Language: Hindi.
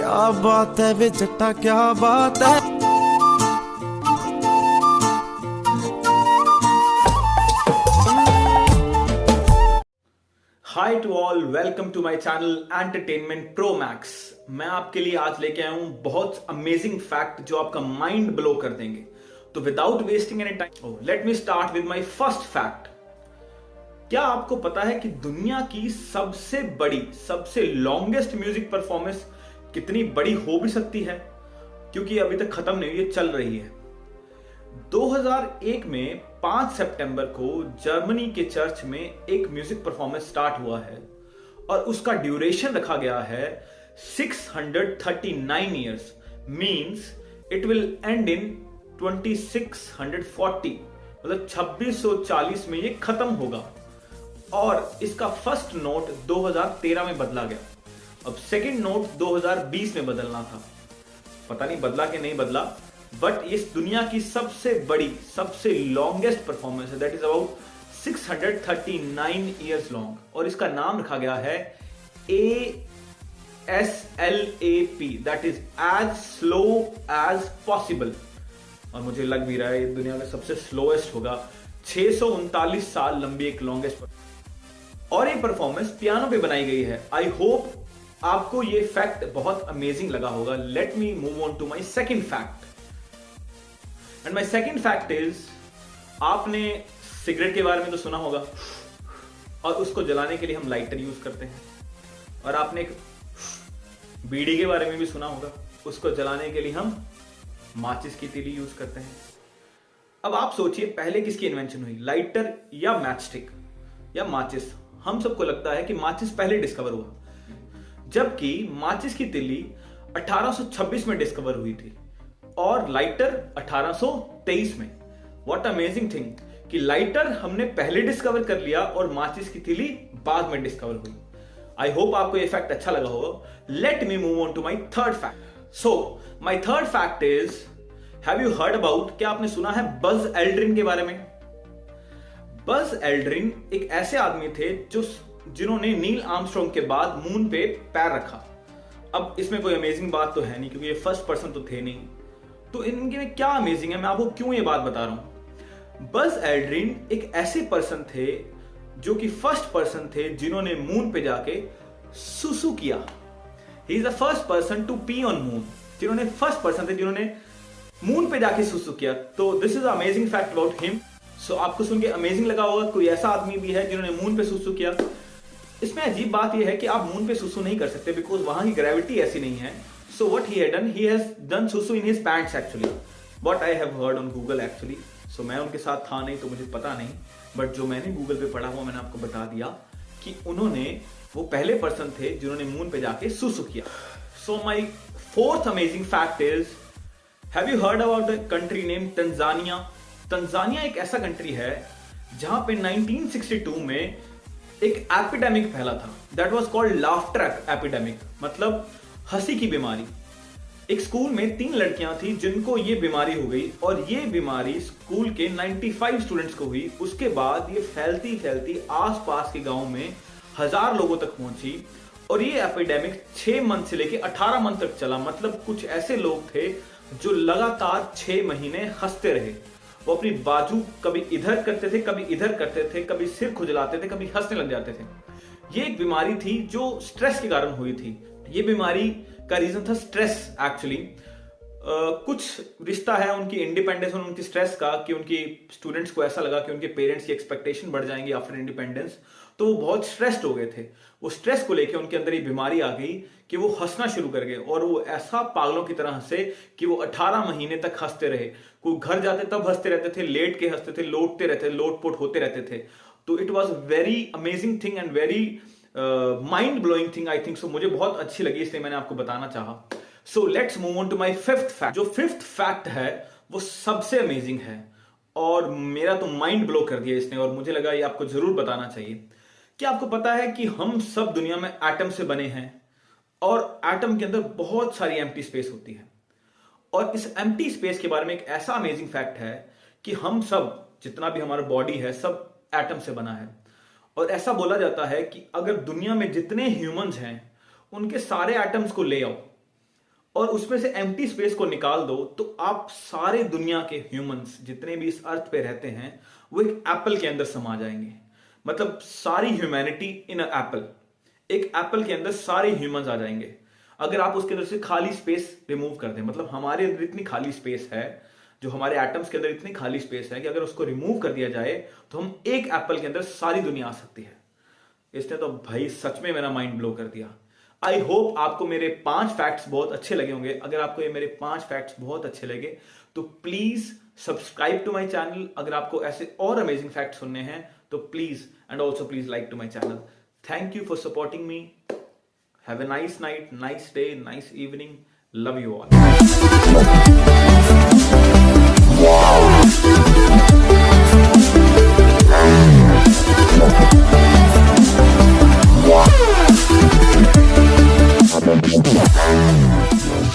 क्या बात है वे जट्टा, क्या बात है। Hi to all, welcome to my channel entertainment pro max. मैं आपके लिए आज लेके आया हूं बहुत अमेजिंग फैक्ट जो आपका माइंड ब्लो कर देंगे। तो without wasting any time, let me start with my first fact. क्या आपको पता है कि दुनिया की सबसे बड़ी, सबसे लॉन्गेस्ट म्यूजिक परफॉर्मेंस कितनी बड़ी हो भी सकती है? क्योंकि अभी तक खत्म नहीं हुई, ये चल रही है। 2001 में 5 सितंबर को जर्मनी के चर्च में एक म्यूजिक परफॉर्मेंस स्टार्ट हुआ है और उसका ड्यूरेशन रखा गया है 639 years. Means it will and in 2640, मतलब 2640 में ये खत्म होगा। और इसका फर्स्ट नोट 2013 में बदला गया। अब सेकंड नोट 2020 में बदलना था, पता नहीं बदला कि नहीं बदला, बट इस दुनिया की सबसे बड़ी, सबसे लॉन्गेस्ट परफॉर्मेंस है। That is about 639 years long और इसका नाम रखा गया है ASLAP, that is as slow as possible. और मुझे लग भी रहा है ये दुनिया में सबसे स्लोएस्ट होगा। 639 साल लंबी एक लॉन्गेस्ट और ये परफॉर्मेंस पियानो पे बनाई गई है। आई होप आपको ये फैक्ट बहुत अमेजिंग लगा होगा। Let me move on to my second fact. And my second fact is, आपने सिगरेट के बारे में तो सुना होगा और उसको जलाने के लिए हम लाइटर यूज करते हैं। और आपने एक बीड़ी के बारे में भी सुना होगा, उसको जलाने के लिए हम माचिस की तीली यूज करते हैं। अब आप सोचिए, पहले किसकी इन्वेंशन हुई, लाइटर या मैचस्टिक या माचिस? हम सबको लगता है कि माचिस पहले डिस्कवर हुआ, जबकि माचिस की तीली 1826 में डिस्कवर हुई थी और लाइटर 1823 में। व्हाट अमेजिंग थिंग कि लाइटर हमने पहले डिस्कवर कर लिया और माचिस की तीली बाद में डिस्कवर हुई। आई होप आपको ये फैक्ट अच्छा लगा होगा। Let me move on to my third fact. So my third fact is, have you heard about, क्या आपने सुना है बज एल्ड्रिन के बारे में? बज एल्ड्रिन एक ऐसे आदमी थे जिन्होंने नील आर्मस्ट्रॉन्ग के बाद मून पे पैर रखा। अब इसमें कोई अमेजिंग बात तो है नहीं, क्योंकि ये फर्स्ट पर्सन तो थे नहीं। तो इनके में क्या अमेजिंग है, मैं आपको क्यों ये बात बता रहा हूं। बज एल्ड्रिन एक ऐसे पर्सन थे जो कि फर्स्ट पर्सन थे जिन्होंने मून पे जाके सुसु किया। He is the first person to pee on moon. जिन्होंने फर्स्ट पर्सन थे जिन्होंने मून पे जाके सुसु किया। तो this is amazing fact about him. So आपको सुन के अमेजिंग लगा होगा, कोई ऐसा आदमी भी है जिन्होंने मून पे सुसु किया। इसमें अजीब बात यह है कि आप मून पे सुसु नहीं कर सकते, बिकॉज वहां की ग्रेविटी ऐसी नहीं है। So what he had done, he has done susu in his pants actually. What I have heard on Google actually. So मैं उनके साथ था नहीं तो मुझे पता नहीं, बट जो मैंने गूगल पे पढ़ा हुआ मैंने आपको बता दिया कि उन्होंने, वो पहले पर्सन थे जिन्होंने मून पे जाके सुसु किया। So my fourth amazing fact is, have you heard about the country named Tanzania? Tanzania एक ऐसा कंट्री है जहां पे 1962 में एक एपिडेमिक फैला था। That was called laughter epidemic, मतलब हंसी की बीमारी। एक स्कूल में 3 लड़कियां थी जिनको ये बीमारी हो गई और ये बीमारी स्कूल के 95 स्टूडेंट्स को हुई। उसके बाद ये फैलती फैलती आसपास के गांव में 1000 लोगों तक पहुंची और ये एपिडेमिक 6 मंथ से लेके 18 मंथ तक चला। मतलब कुछ ऐसे लोग थे जो लगातार 6 महीने हंसते रहे। वो अपनी बाजू कभी इधर करते थे, कभी इधर करते थे, कभी सिर खुजलाते थे, कभी हंसने लग जाते थे। ये एक बीमारी थी जो स्ट्रेस के कारण हुई थी। ये बीमारी का रीजन था स्ट्रेस एक्चुअली। कुछ रिश्ता है उनकी इंडिपेंडेंस और उनकी स्ट्रेस का, कि उनकी स्टूडेंट्स को ऐसा लगा कि उनके पेरेंट्स की एक्सपेक्टेशन बढ़ जाएंगी आफ्टर इंडिपेंडेंस, तो वो बहुत स्ट्रेस्ड हो गए थे। वो स्ट्रेस को लेके उनके अंदर ये बीमारी आ गई कि वो हंसना शुरू कर गए और वो ऐसा पागलों की तरह हंसे कि वो 18 महीने तक हंसते रहे। कोई घर जाते तब हंसते रहते थे, लेट के हंसते थे, लौटते रहते, लोटपोट होते रहते थे। तो it was very amazing thing and very mind blowing thing I think so. मुझे बहुत अच्छी लगी, इसलिए मैंने आपको बताना चाहा। So let's move on to my fifth fact. जो फिफ्थ फैक्ट है वो सबसे अमेजिंग है और मेरा तो माइंड ब्लो कर दिया इसने, और मुझे लगा ये आपको जरूर बताना चाहिए। क्या आपको पता है कि हम सब दुनिया में एटम से बने हैं और एटम के अंदर बहुत सारी एम्प्टी स्पेस होती है। और इस एम्प्टी स्पेस के बारे में एक ऐसा अमेजिंग फैक्ट है कि हम सब, जितना भी हमारा बॉडी है, सब एटम से बना है। और ऐसा बोला जाता है कि अगर दुनिया में जितने ह्यूमंस हैं उनके सारे एटम्स को ले आओ और उसमें से एम्प्टी स्पेस को निकाल दो तो आप सारे दुनिया के ह्यूमंस जितने भी इस अर्थ पे रहते हैं वो एक एप्पल के अंदर समा जाएंगे। मतलब सारी ह्यूमैनिटी इन अ एप्पल, एक एप्पल के अंदर सारे ह्यूमंस आ जाएंगे। अगर आप उसके अंदर से खाली स्पेस रिमूव कर दें, मतलब हमारे अंदर इतनी खाली स्पेस है, जो हमारे एटम्स के अंदर इतनी खाली स्पेस है कि अगर उसको रिमूव कर दिया जाए तो हम एक एप्पल के अंदर सारी दुनिया आ सकती है। इसने तो भाई सच में मेरा माइंड ब्लो कर दिया। आई होप आपको मेरे 5 फैक्ट्स बहुत अच्छे लगे होंगे। अगर आपको ये मेरे 5 फैक्ट्स बहुत अच्छे लगे तो please subscribe to my channel. अगर आपको ऐसे और अमेजिंग फैक्ट्स सुनने हैं तो please and also please like to my channel. Thank you for supporting me. Have a nice night, nice day, nice evening. Love you all. Yeah.